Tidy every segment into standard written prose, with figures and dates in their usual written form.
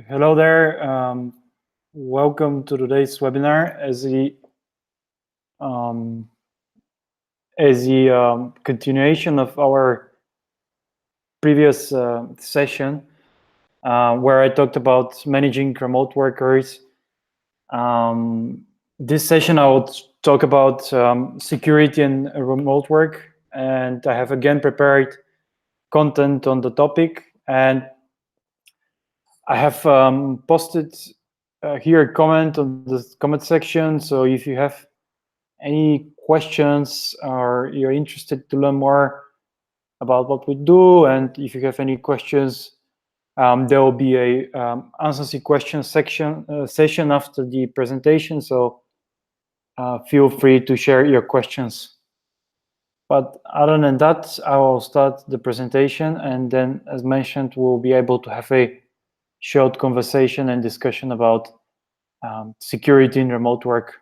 Hello there. Welcome to today's webinar um, as the continuation of our previous session where I talked about managing remote workers. This session I will talk about security and remote work, and I have again prepared content on the topic, and I have posted here a comment on the comment section. So if you have any questions or you're interested to learn more about what we do, and if you have any questions, there will be a answers to questions session after the presentation. So feel free to share your questions. But other than that, I will start the presentation, and then, as mentioned, we'll be able to have a short conversation and discussion about security in remote work.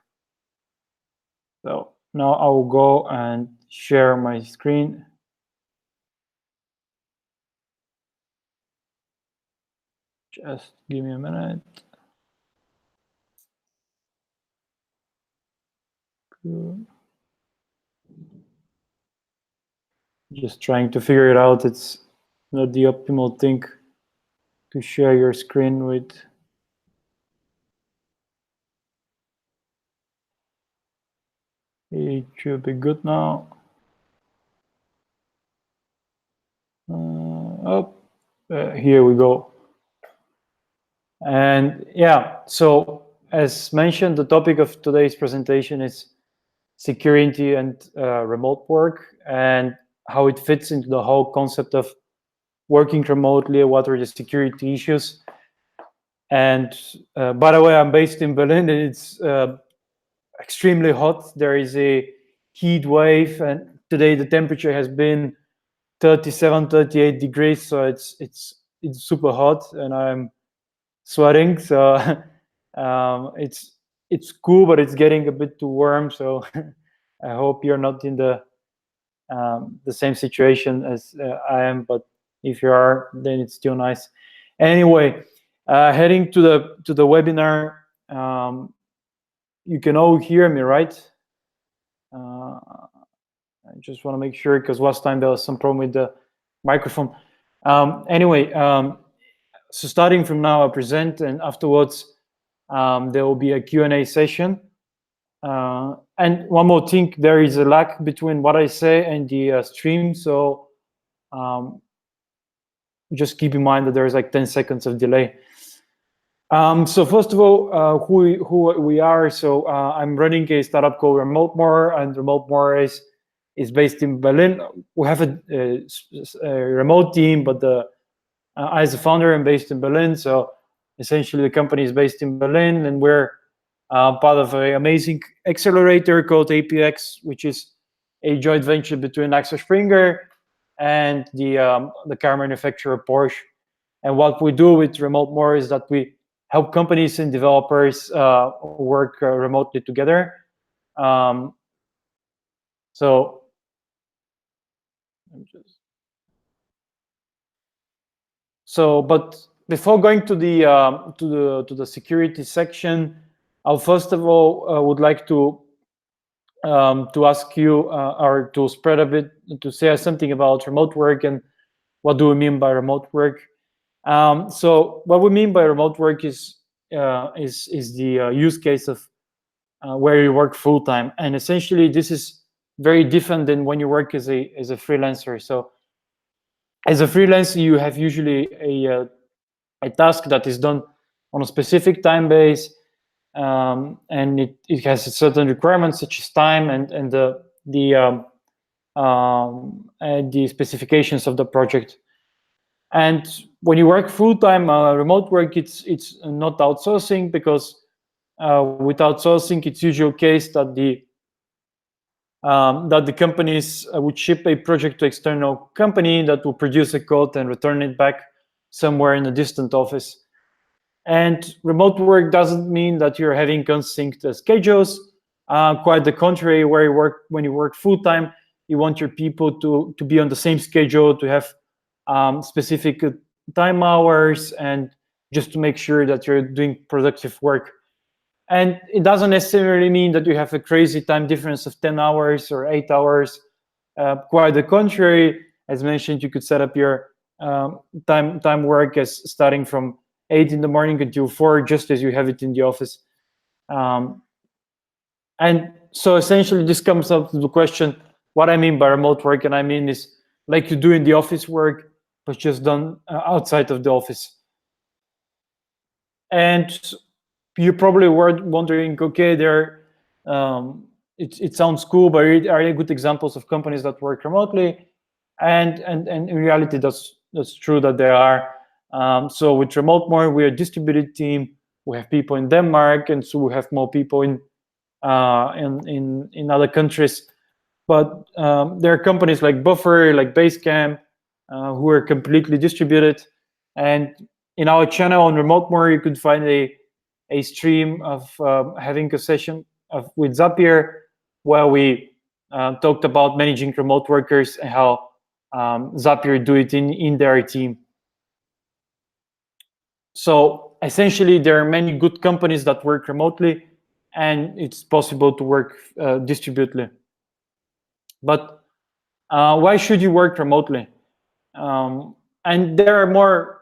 So now I will go and share my screen. Just give me a minute. Just trying to figure it out. It's not the optimal thing to share your screen with. It should be good now. Here we go. And yeah, so as mentioned, the topic of today's presentation is security and remote work, and how it fits into the whole concept of working remotely. What are the security issues? And by the way, I'm based in Berlin, and it's extremely hot. There is a heat wave, and today the temperature has been 37, 38 degrees, so it's super hot, and I'm sweating. So it's cool, but it's getting a bit too warm. So I hope you're not in the same situation as I am. But if you are, then it's still nice. Anyway, heading to the webinar. You can all hear me, right? I just want to make sure, because last time there was some problem with the microphone. Anyway, so starting from now, I present, and afterwards there will be a Q&A session. And one more thing, there is a lag between what I say and the stream, so just keep in mind that there is like 10 seconds of delay. So first of all, who we are. So I'm running a startup called Remotemore, and Remotemore is based in Berlin. We have a remote team, but I, as a founder, am based in Berlin. So essentially, the company is based in Berlin, and we're part of an amazing accelerator called APX, which is a joint venture between Axel Springer and the car manufacturer Porsche. And what we do with Remotemore is that we help companies and developers work remotely together. But before going to the security section, I first of all would like to ask you or to spread a bit, to say something about remote work and what do we mean by remote work. So what we mean by remote work is the use case of where you work full time, and essentially this is very different than when you work as a freelancer. So as a freelancer, you have usually a task that is done on a specific time base, and it has certain requirements such as time and the specifications of the project. And when you work full-time remote work, it's not outsourcing, because with outsourcing, it's usual case that the companies would ship a project to external company that will produce a code and return it back somewhere in a distant office. And remote work doesn't mean that you're having unsynced schedules. Quite the contrary, when you work full-time, you want your people to be on the same schedule, to have specific time hours, and just to make sure that you're doing productive work. And it doesn't necessarily mean that you have a crazy time difference of 10 hours or 8 hours. Quite the contrary. As mentioned, you could set up your time work as starting from 8 in the morning until 4, just as you have it in the office. And so essentially this comes up to the question, what I mean by remote work, and I mean is like you do in the office work, but just done outside of the office. And you probably were wondering, okay, it sounds cool, but are there good examples of companies that work remotely? And in reality, that's true that there are. So with Remotemore, we're a distributed team. We have people in Denmark, and so we have more people in other countries. But there are companies like Buffer, like Basecamp, who are completely distributed. And in our channel on Remotemore, you could find a stream of having a session with Zapier, where we talked about managing remote workers and how Zapier do it in their team. So essentially, there are many good companies that work remotely, and it's possible to work distributedly. But why should you work remotely? And there are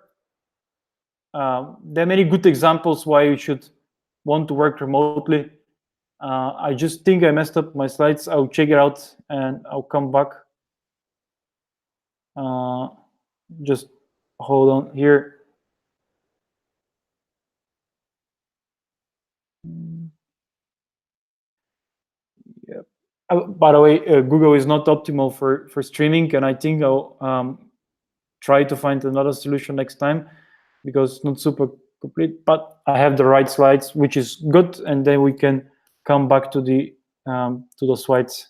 many good examples why you should want to work remotely. I just think I messed up my slides. I'll check it out and I'll come back. Just hold on here. Yeah. By the way, Google is not optimal for streaming, and I think I'll try to find another solution next time because it's not super complete. But I have the right slides, which is good, and then we can come back to the slides.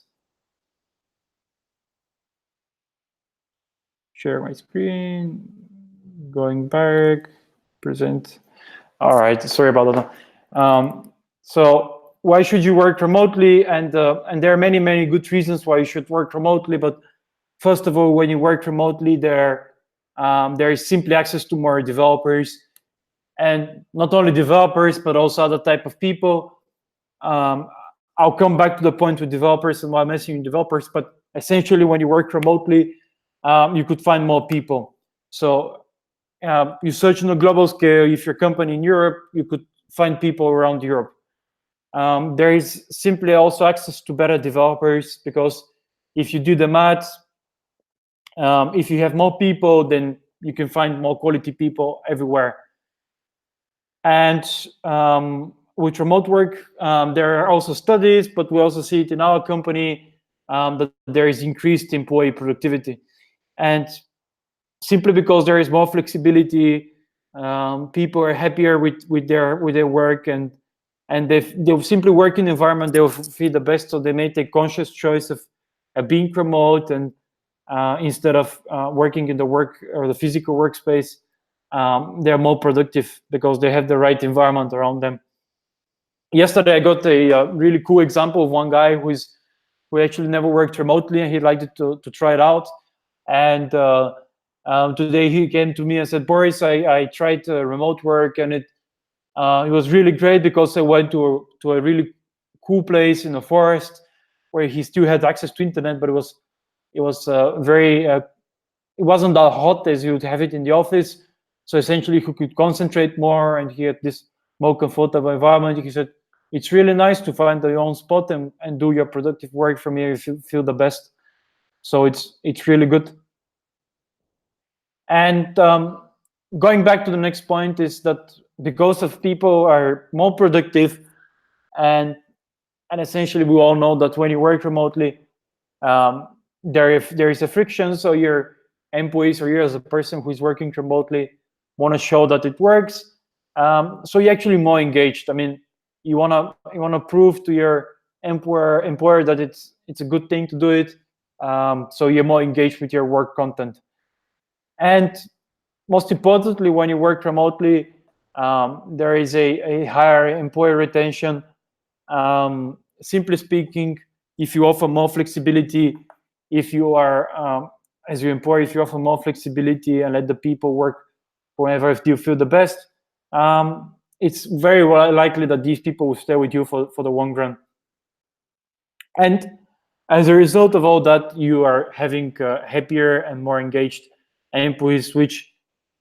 Share my screen. Going back. Present. All right. Sorry about that. So why should you work remotely? And there are many good reasons why you should work remotely. But first of all, when you work remotely, there is simply access to more developers, and not only developers but also other type of people. I'll come back to the point with developers and why I'm mentioning developers. But essentially, when you work remotely, you could find more people. So you search on a global scale. If your company in Europe, you could find people around Europe. There is simply also access to better developers, because if you do the math, if you have more people, then you can find more quality people everywhere. And with remote work, there are also studies, but we also see it in our company, that there is increased employee productivity. And simply because there is more flexibility, people are happier with their work, and they'll simply work in an environment they will feel the best. So they may take conscious choice of being remote, and instead of working in the work or the physical workspace, they're more productive because they have the right environment around them. Yesterday, I got a really cool example of one guy who actually never worked remotely, and he liked to try it out. And today he came to me and said, Boris, I tried remote work, and it was really great because I went to a really cool place in the forest where he still had access to internet, but it was very it wasn't that hot as you would have it in the office. So essentially, he could concentrate more, and he had this more comfortable environment. He said, it's really nice to find your own spot and do your productive work from here if you feel the best. So it's really good. And going back to the next point is that because of people are more productive, and essentially we all know that when you work remotely, there is a friction. So your employees, or you as a person who is working remotely, want to show that it works. So you're actually more engaged. I mean, you wanna prove to your employer that it's a good thing to do it. So you're more engaged with your work content. And most importantly, when you work remotely, there is a higher employee retention. Simply speaking, if you offer more flexibility, if you are, as your employer, if you offer more flexibility and let the people work whenever you feel the best, it's very likely that these people will stay with you for the long run. And as a result of all that, you are having happier and more engaged employees, which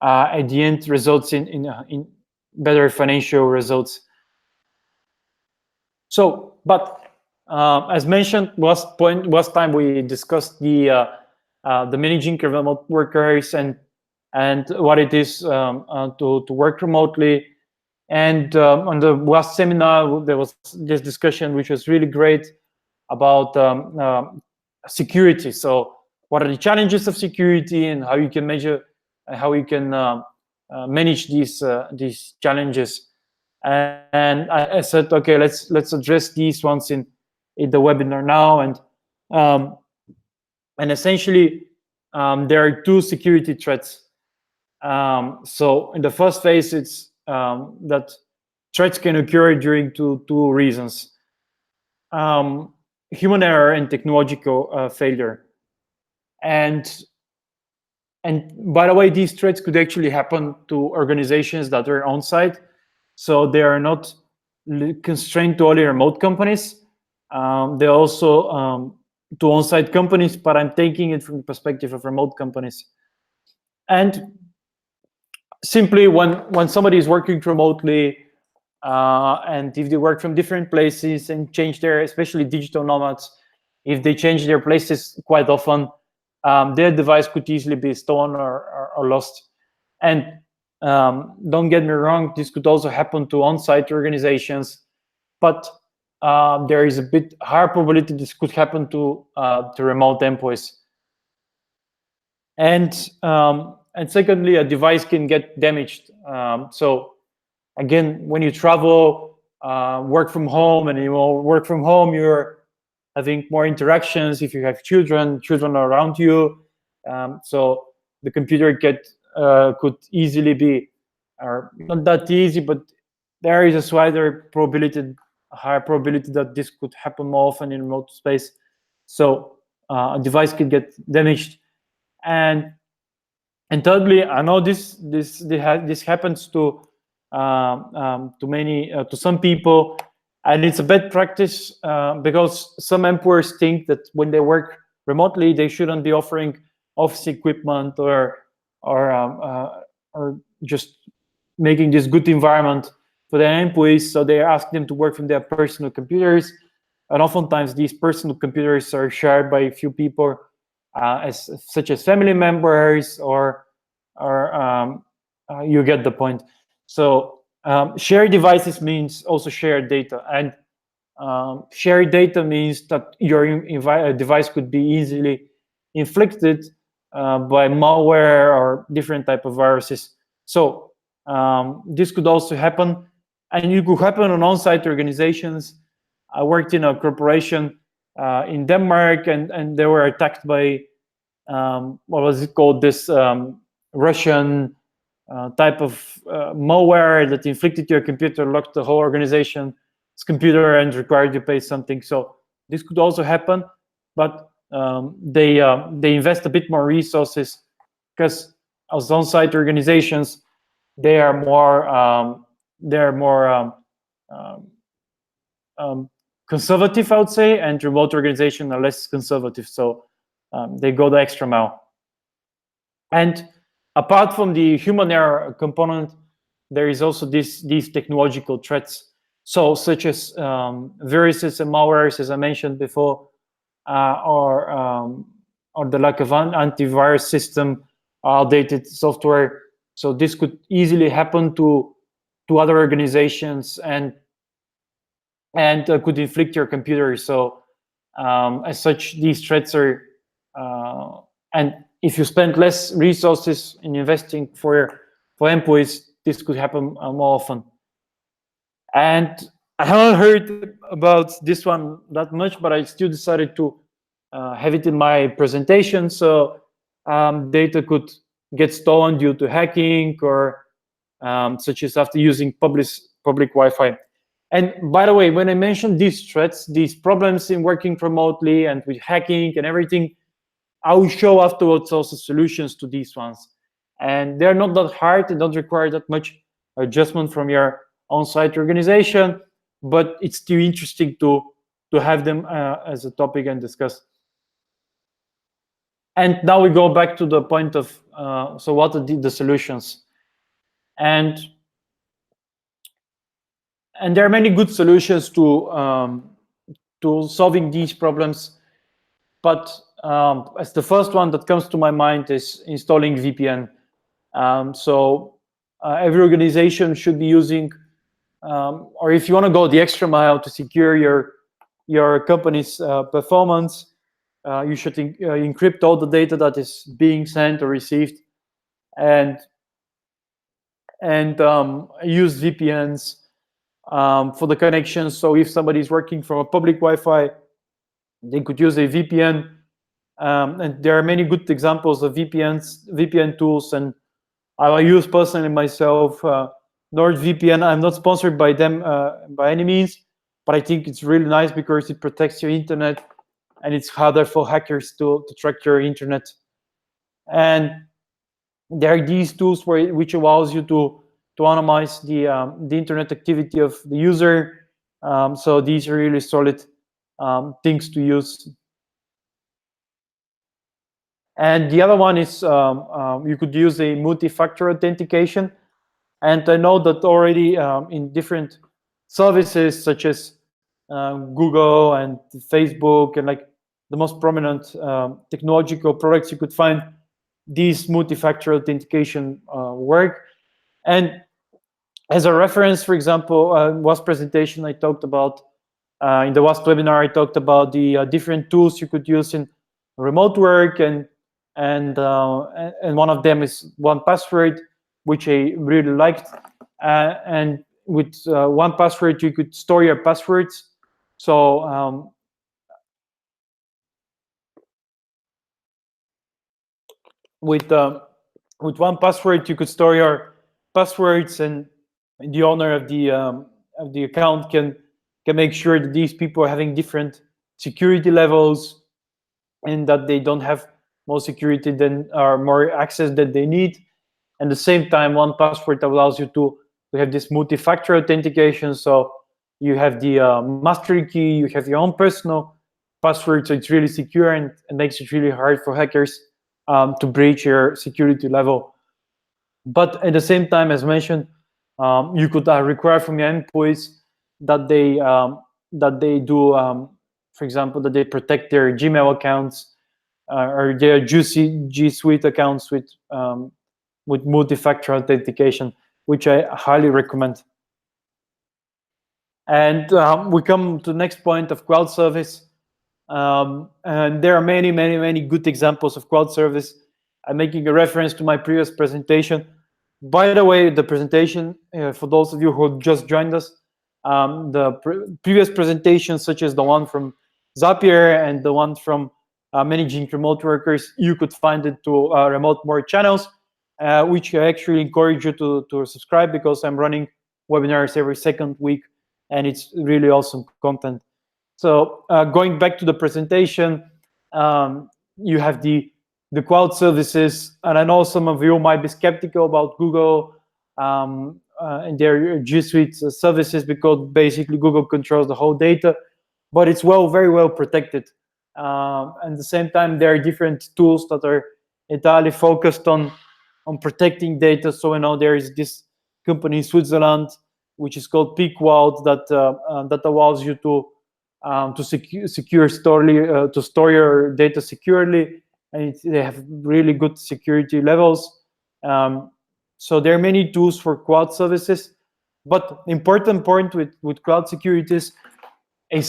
at the end results in better financial results. So, but as mentioned, last time we discussed the managing remote workers and what it is to work remotely. And on the last seminar, there was this discussion, which was really great, about security. So, what are the challenges of security, and how you can measure, and how you can manage these challenges. And I said, okay, let's address these ones in the webinar now. And essentially, there are two security threats. So in the first phase, it's that threats can occur during two reasons: human error and technological failure. And by the way, these threats could actually happen to organizations that are on site. So they are not constrained to only remote companies. They're also to on-site companies, but I'm taking it from the perspective of remote companies. And simply, when somebody is working remotely, and if they work from different places and change their, especially digital nomads, if they change their places quite often, their device could easily be stolen or lost. And don't get me wrong, this could also happen to on-site organizations, but there is a bit higher probability this could happen to remote employees. And secondly, a device can get damaged. So again, when you travel, work from home, and work from home, you're having more interactions. If you have children are around you, so the computer could easily be, or not that easy, but there is a higher probability that this could happen more often in remote space. So a device could get damaged. And thirdly, I know this happens to some people, and it's a bad practice because some employers think that when they work remotely, they shouldn't be offering office equipment or just making this good environment for their employees. So they ask them to work from their personal computers, and oftentimes these personal computers are shared by a few people, such as family members, or you get the point. So shared devices means also shared data, and shared data means that your device could be easily inflicted by malware or different type of viruses. So this could also happen, and it could happen on on-site organizations. I worked in a corporation in Denmark, and they were attacked by what was it called? This Russian type of malware that inflicted your computer, locked the whole organization's computer, and required you to pay something. So this could also happen, but they invest a bit more resources, because as on-site organizations, they are more conservative, I would say, and remote organizations are less conservative. So they go the extra mile. And apart from the human error component, there is also these technological threats. So such as viruses and malwares, as I mentioned before, or the lack of an antivirus system, outdated software. So this could easily happen to other organizations and could inflict your computer. So as such, these threats are, and if you spend less resources in investing for employees, this could happen more often. And I haven't heard about this one that much, but I still decided to have it in my presentation. So data could get stolen due to hacking, or such as after using public Wi-Fi. And by the way, when I mentioned these threats, these problems in working remotely and with hacking and everything, I will show afterwards also solutions to these ones. And they're not that hard, they don't require that much adjustment from your on-site organization, but it's still interesting to have them as a topic and discuss. And now we go back to the point of so what are the solutions, and there are many good solutions to solving these problems, but as the first one that comes to my mind is installing VPN. So every organization should be using, or if you want to go the extra mile to secure your company's performance, you should encrypt all the data that is being sent or received, and use VPNs for the connections. So if somebody is working from a public Wi-Fi, they could use a VPN. And there are many good examples of VPN tools, and I use personally myself NordVPN. I'm not sponsored by them by any means, but I think it's really nice because it protects your internet, and it's harder for hackers to track your internet. And there are these tools which allows you to anonymize the internet activity of the user. So these are really solid things to use. And the other one is you could use a multi-factor authentication. And I know that already in different services such as Google and Facebook and like the most prominent technological products, you could find these multi-factor authentication work. And as a reference, for example, last presentation I talked about, in the last webinar I talked about the different tools you could use in remote work, and one of them is 1Password, which I really liked. And with 1Password, you could store your passwords. So with 1Password, you could store your passwords, and the owner of the account can make sure that these people are having different security levels, and that they don't have more security than or more access that they need. And at the same time, 1Password allows you to have this multi-factor authentication. So you have the master key, you have your own personal password, so it's really secure, and it makes it really hard for hackers to breach your security level. But at the same time, as mentioned, you could require from your employees that they do, for example, that they protect their Gmail accounts or their G Suite accounts with multi-factor authentication, which I highly recommend. And we come to the next point of cloud service. And there are many good examples of cloud service. I'm making a reference to my previous presentation. By the way, the presentation, for those of you who just joined us, the previous presentations, such as the one from Zapier and the one from managing remote workers, you could find it to Remotemore channels, which I actually encourage you to subscribe, because I'm running webinars every second week, and it's really awesome content. So going back to the presentation, you have the cloud services, and I know some of you might be skeptical about Google and their G Suite services, because basically Google controls the whole data, but it's very well protected. And at the same time, there are different tools that are entirely focused on protecting data. So I know there is this company in Switzerland which is called PeakWatt that allows you to store your data securely, and they have really good security levels. So there are many tools for cloud services, but important point with cloud security is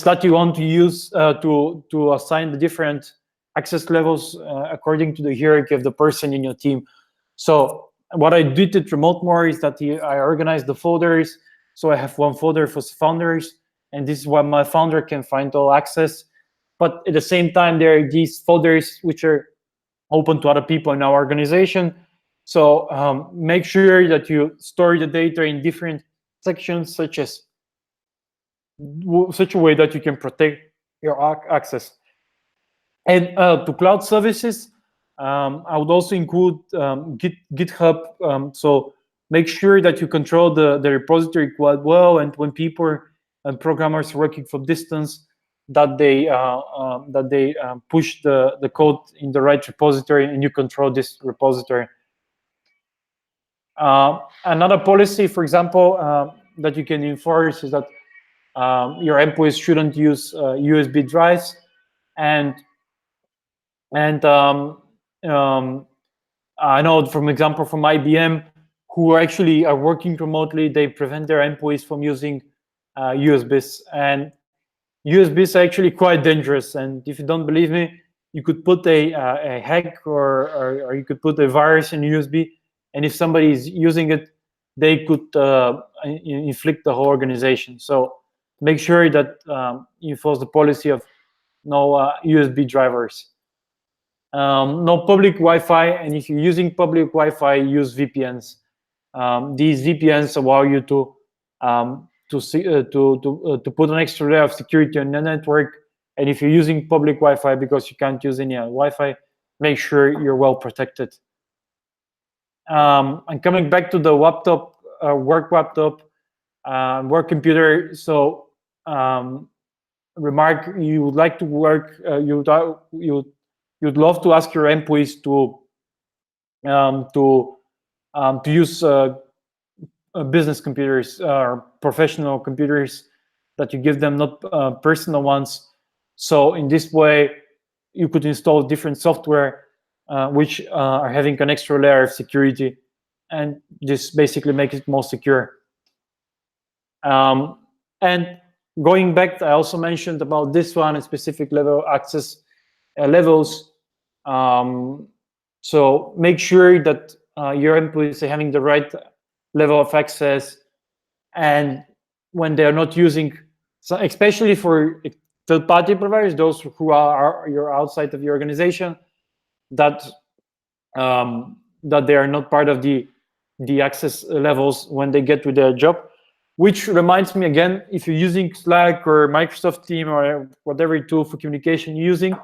that you want to use to assign the different access levels according to the hierarchy of the person in your team. So what I did at Remotemore is that I organized the folders. So I have one folder for founders, and this is where my founder can find all access. But at the same time, there are these folders which are open to other people in our organization. So make sure that you store the data in different sections, such a way that you can protect your access. And to cloud services, I would also include GitHub. So make sure that you control the repository quite well, and when people and programmers working from distance, that they push the code in the right repository, and you control this repository. Another policy, for example, that you can enforce is that your employees shouldn't use USB drives, and I know from example from IBM, who actually are working remotely, they prevent their employees from using USBs, and USBs are actually quite dangerous. And if you don't believe me, you could put a hack or you could put a virus in USB, and if somebody is using it, they could inflict the whole organization. So make sure that you enforce the policy of no USB drivers. No public Wi-Fi, and if you're using public Wi-Fi, use VPNs. These VPNs allow you to put an extra layer of security on the network. And if you're using public Wi-Fi because you can't use any Wi-Fi, make sure you're well protected. And coming back to the laptop, work laptop, work computer. So remark, you would like to work, you'd love to ask your employees to use business computers or professional computers that you give them, not personal ones. So in this way, you could install different software which are having an extra layer of security, and this basically makes it more secure. And going back, I also mentioned about this one, a specific level access levels. So make sure that your employees are having the right level of access, and when they're not using, so especially for third-party providers, those who are you're outside of your organization, that that they are not part of the access levels when they get to their job. Which reminds me again, if you're using Slack or Microsoft Team or whatever tool for communication you're using,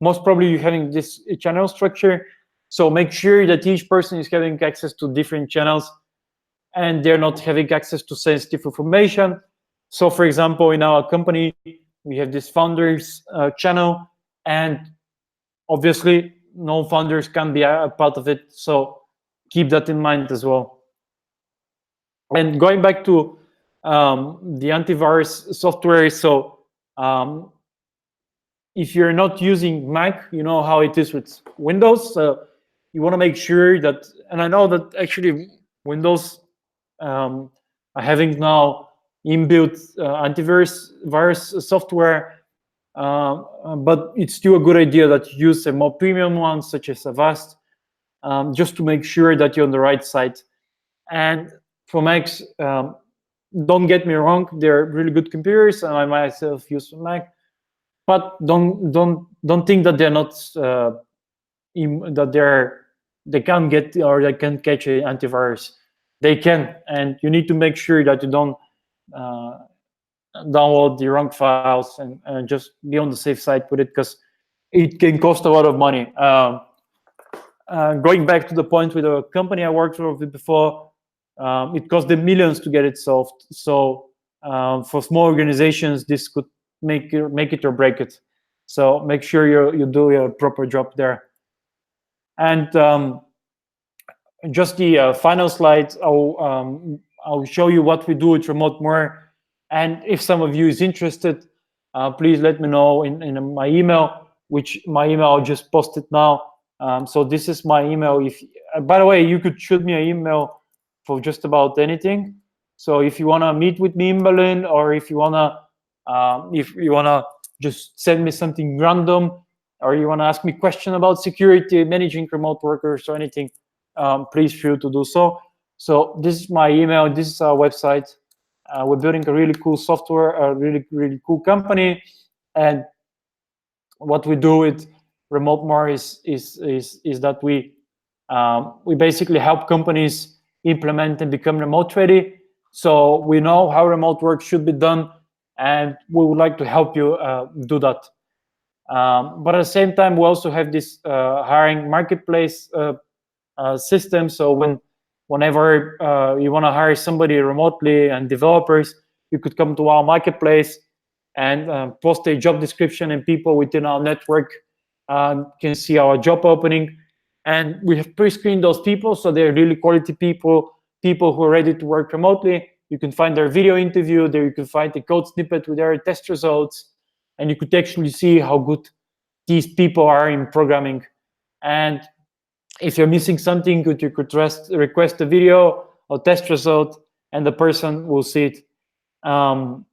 most probably you're having this channel structure. So make sure that each person is having access to different channels, and they're not having access to sensitive information. So for example, in our company, we have this founders channel, and obviously no founders can be a part of it. So keep that in mind as well. And going back to the antivirus software, so if you're not using Mac, you know how it is with Windows. So you want to make sure that, and I know that actually Windows are having now inbuilt antivirus software, but it's still a good idea that you use a more premium one, such as Avast, just to make sure that you're on the right side. And for Macs, don't get me wrong, they're really good computers, and I myself use Mac. But don't think that they're not they can't get or they can't catch an antivirus. They can, and you need to make sure that you don't download the wrong files, and just be on the safe side with it, because it can cost a lot of money. Going back to the point with a company I worked with before, it cost them millions to get it solved. So for small organizations, this could make it or break it. So make sure you do a proper job there. And just the final slide, I'll show you what we do with Remotemore. And if some of you is interested, please let me know in my email, which my email I'll just post it now. So this is my email. If by the way, you could shoot me an email for just about anything. So if you wanna meet with me in Berlin, or if you wanna just send me something random, or you wanna ask me a question about security, managing remote workers, or anything, please feel to do so. So this is my email. This is our website. We're building a really cool software, a really cool company, and what we do with Remotemore is that we basically help companies implement and become remote ready. So we know how remote work should be done, and we would like to help you do that. But at the same time, we also have this hiring marketplace system. So when whenever you want to hire somebody remotely and developers, you could come to our marketplace and post a job description, and people within our network can see our job opening. And we have pre-screened those people, so they're really quality people, people who are ready to work remotely. You can find their video interview there. You can find the code snippet with their test results, and you could actually see how good these people are in programming. And if you're missing something, you could request a video or test result, and the person will see it. And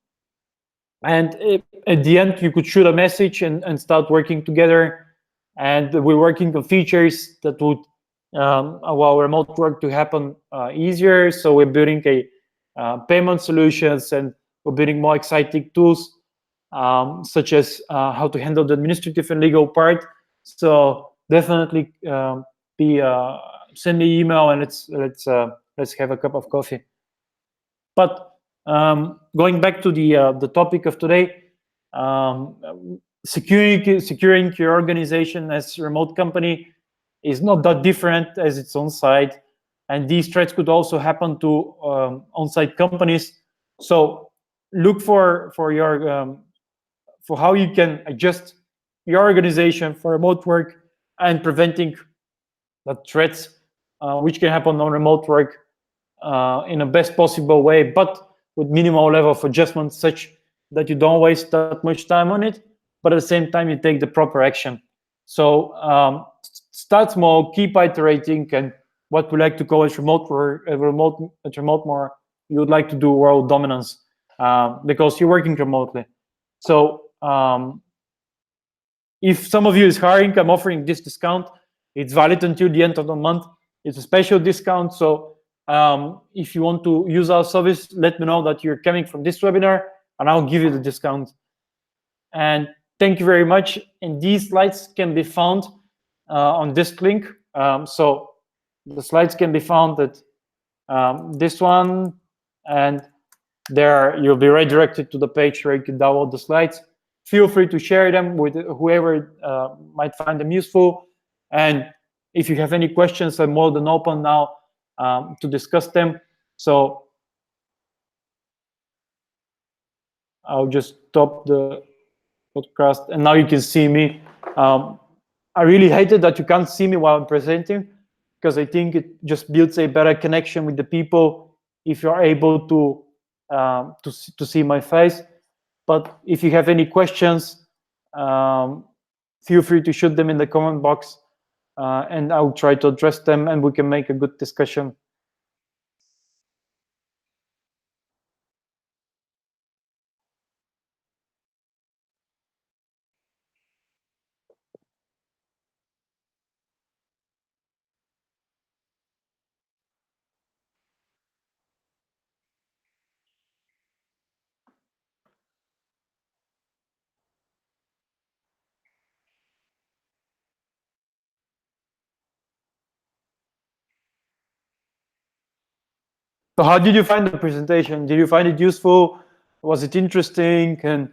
at the end, you could shoot a message and start working together. And we're working on features that would allow remote work to happen easier. So we're building a payment solutions, and we're building more exciting tools, such as how to handle the administrative and legal part. So definitely be send me an email, and let's have a cup of coffee. But going back to the topic of today, securing your organization as a remote company is not that different as it's on site, and these threats could also happen to on-site companies. So look for your for how you can adjust your organization for remote work and preventing the threats which can happen on remote work in a best possible way, but with minimal level of adjustment, such that you don't waste that much time on it, but at the same time you take the proper action. So start small, keep iterating, and what we like to call as remote work, Remotemore, you would like to do world dominance because you're working remotely. So if some of you is hiring, I'm offering this discount. It's valid until the end of the month. It's a special discount. So if you want to use our service, let me know that you're coming from this webinar, and I'll give you the discount. And thank you very much. And these slides can be found on this link. So the slides can be found at this one, and there you'll be redirected to the page where you can download the slides. Feel free to share them with whoever might find them useful. And if you have any questions, I'm more than open now to discuss them. So I'll just stop the podcast, and now you can see me. I really hated that you can't see me while I'm presenting, because I think it just builds a better connection with the people if you're able to see my face. But if you have any questions, feel free to shoot them in the comment box, and I'll try to address them, and we can make a good discussion. So how did you find the presentation? Did you find it useful? Was it interesting? And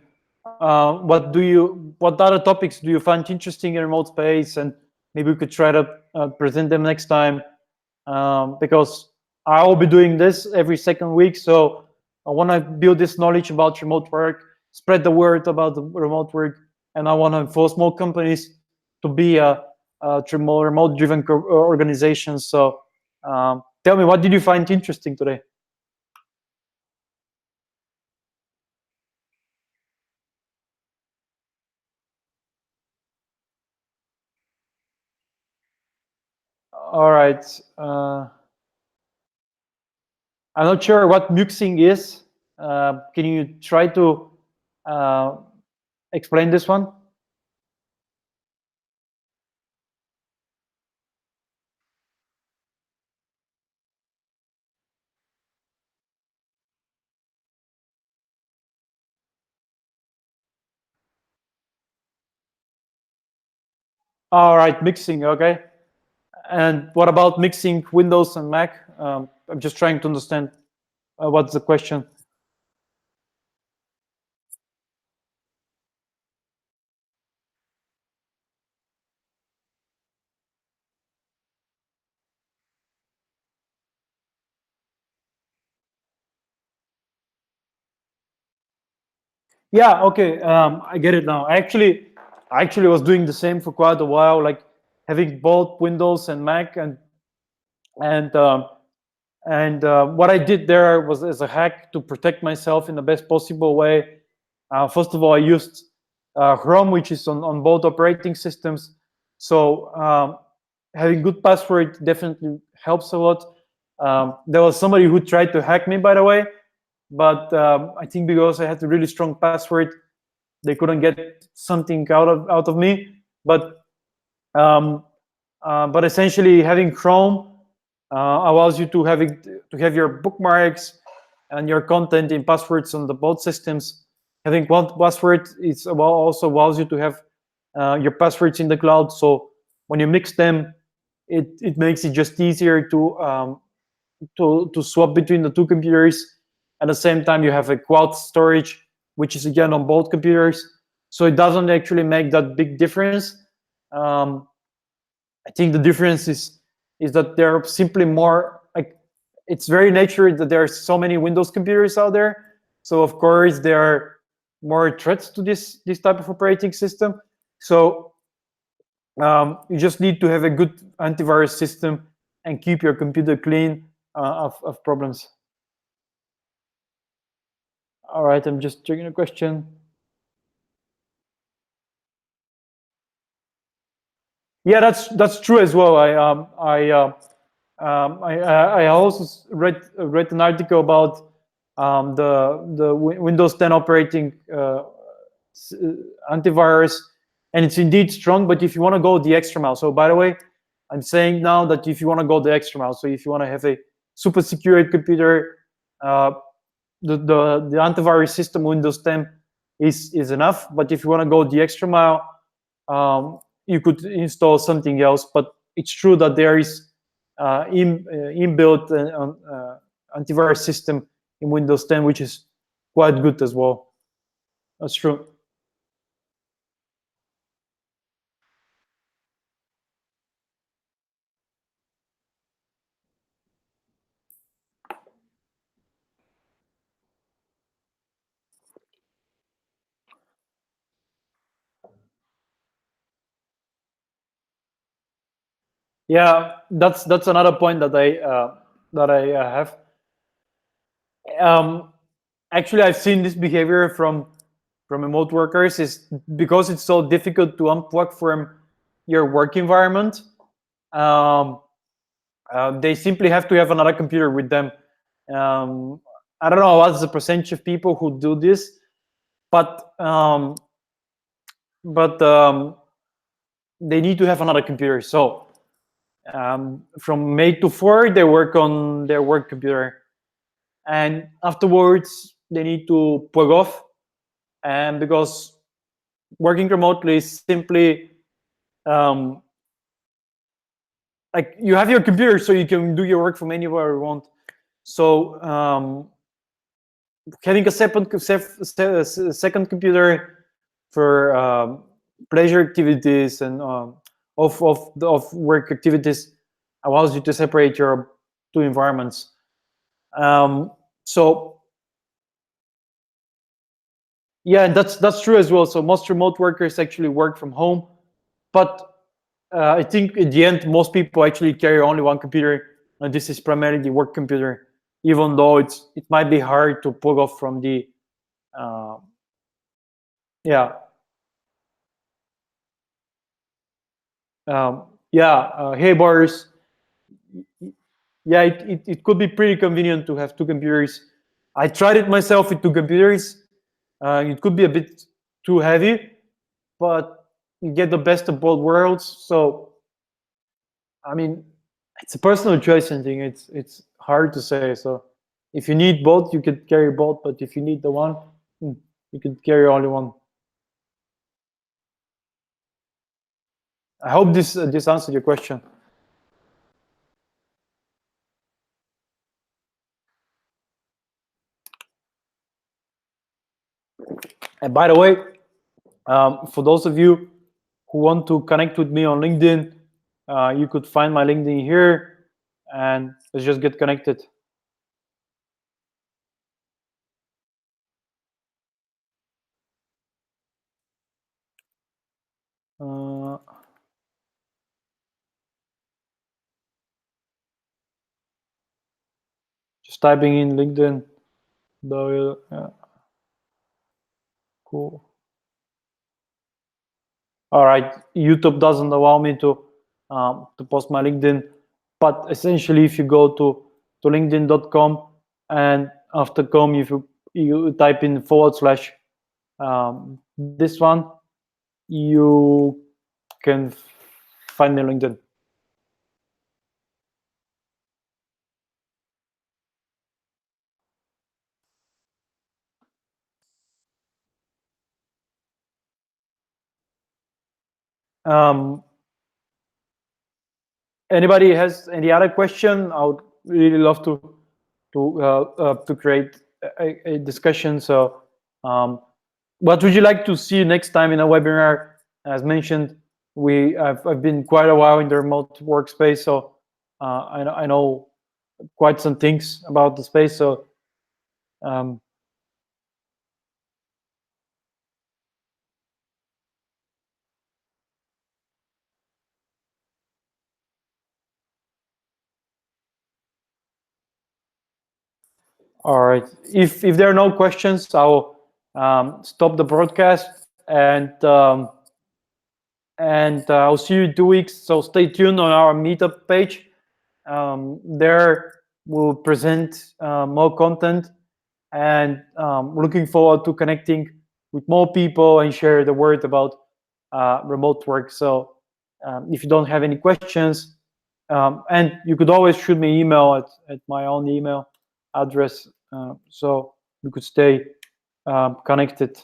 what other topics do you find interesting in remote space? And maybe we could try to present them next time, because I will be doing this every second week. So I want to build this knowledge about remote work, spread the word about the remote work, and I want to force more companies to be a remote-driven organization. So tell me, what did you find interesting today? All right. I'm not sure what muxing is. Can you try to uh, explain this one? All right, mixing. Okay. And what about mixing Windows and Mac? I'm just trying to understand what's the question. Yeah, okay. I get it now. I actually was doing the same for quite a while, like having both Windows and Mac, and um, and what I did there was as a hack to protect myself in the best possible way. First of all, I used Chrome, which is on both operating systems. So having good password definitely helps a lot. There was somebody who tried to hack me, by the way, but I think because I had a really strong password, they couldn't get something out of me. Um, but essentially, having Chrome allows you to have your bookmarks and your content in passwords on the both systems. Having one password also allows you to have your passwords in the cloud. So when you mix them, it makes it just easier to swap between the two computers. At the same time, you have a cloud storage, which is again on both computers. So it doesn't actually make that big difference. Um, I think the difference is that there are simply more like it's very nature that there are so many Windows computers out there. So of course there are more threats to this type of operating system. So you just need to have a good antivirus system and keep your computer clean of problems. All right, I'm just checking a question. Yeah, that's true as well. I also read an article about the Windows 10 operating antivirus, and it's indeed strong. But if you want to go the extra mile, so by the way, I'm saying now that if you want to go the extra mile, so if you want to have a super secure computer, uh, the antivirus system Windows 10 is enough. But if you want to go the extra mile, you could install something else. But it's true that there is inbuilt antivirus system in Windows 10, which is quite good as well. That's true. Yeah, that's another point that I have. Um, Actually, I've seen this behavior from remote workers is because it's so difficult to unplug from your work environment. Um, they simply have to have another computer with them. Um, I don't know what's the percentage of people who do this, but but they need to have another computer. So from 8 to 4, they work on their work computer, and afterwards they need to plug off. And because working remotely is simply um, like you have your computer, so you can do your work from anywhere you want. So having a second computer for pleasure activities and of work activities allows you to separate your two environments. Um, so yeah, and that's true as well. So most remote workers actually work from home, but I think in the end most people actually carry only one computer, and this is primarily the work computer. Even though it might be hard to plug off from the uh, yeah. Yeah, hey Boris. Yeah, it could be pretty convenient to have two computers. I tried it myself with two computers. It could be a bit too heavy, but you get the best of both worlds. So, I mean, it's a personal choice and thing. It's hard to say. So, if you need both, you could carry both. But if you need the one, you could carry only one. I hope this answered your question. And by the way, for those of you who want to connect with me on LinkedIn, you could find my LinkedIn here, and let's just get connected. Just typing in LinkedIn. Yeah. Cool. All right. YouTube doesn't allow me to post my LinkedIn, but essentially, if you go to LinkedIn.com and after com, if you type in / this one, you can find me on LinkedIn. Anybody has any other question? I would really love to create a discussion. So, what would you like to see next time in a webinar? As mentioned, I've been quite a while in the remote workspace, so I know quite some things about the space. So, um, all right. If there are no questions, I'll stop the broadcast and I'll see you in 2 weeks. So stay tuned on our meetup page. There we'll present more content, and looking forward to connecting with more people and share the word about remote work. So if you don't have any questions, and you could always shoot me email at my own email address, so we could stay connected.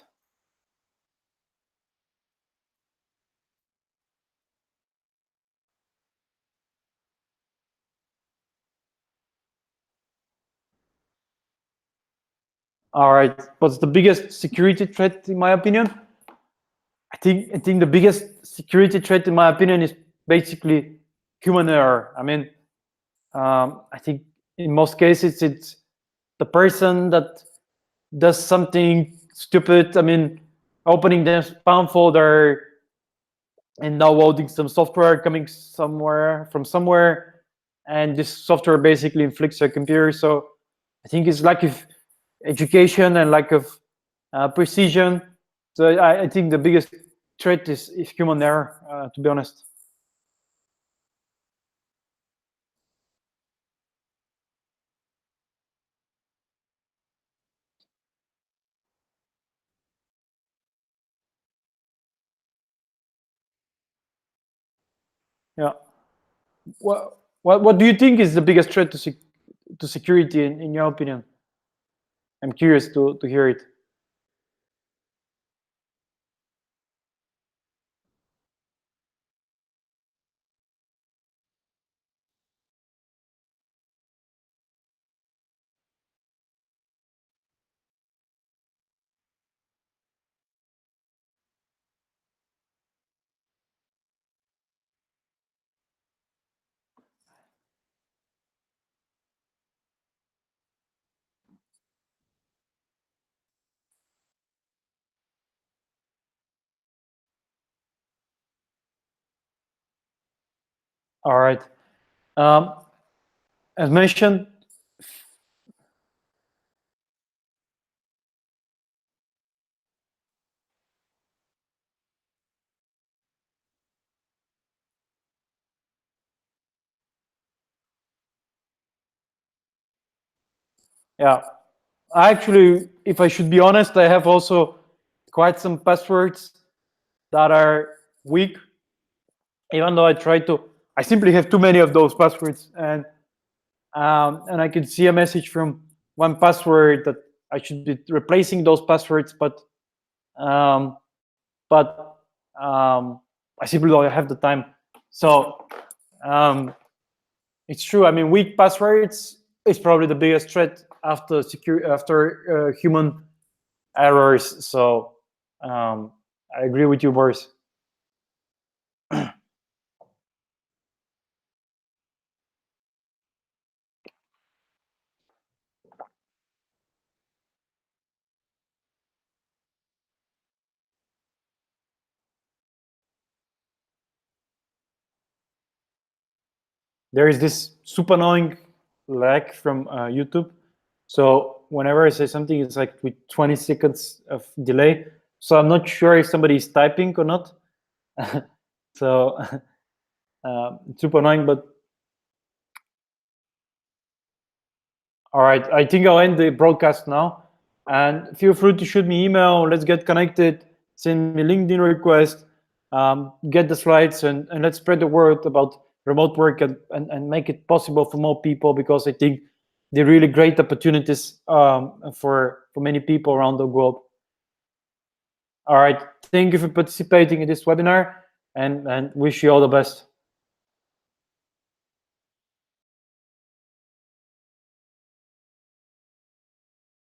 All right. What's the biggest security threat, in my opinion? I think the biggest security threat, in my opinion, is basically human error. I mean, I think in most cases it's the person that does something stupid. I mean, opening the spam folder and downloading some software coming somewhere, and this software basically inflicts your computer. So I think it's lack of education and lack of precision. So I think the biggest threat is human error, to be honest. Yeah. What do you think is the biggest threat to security in your opinion? I'm curious to hear it. All right. Um, as mentioned, yeah. Actually, if I should be honest, I have also quite some passwords that are weak. Even though I simply have too many of those passwords, and I can see a message from one password that I should be replacing those passwords, um, but I simply don't have the time. So um, it's true. I mean, weak passwords is probably the biggest threat after human errors. So I agree with you, Boris. There is this super annoying lag from YouTube. So whenever I say something, it's like with 20 seconds of delay. So I'm not sure if somebody is typing or not. So it's super annoying, but all right, I think I'll end the broadcast now. And feel free to shoot me email. Let's get connected. Send me LinkedIn request. Get the slides and let's spread the word about remote work and make it possible for more people, because I think they're really great opportunities for many people around the globe. All right, thank you for participating in this webinar and wish you all the best.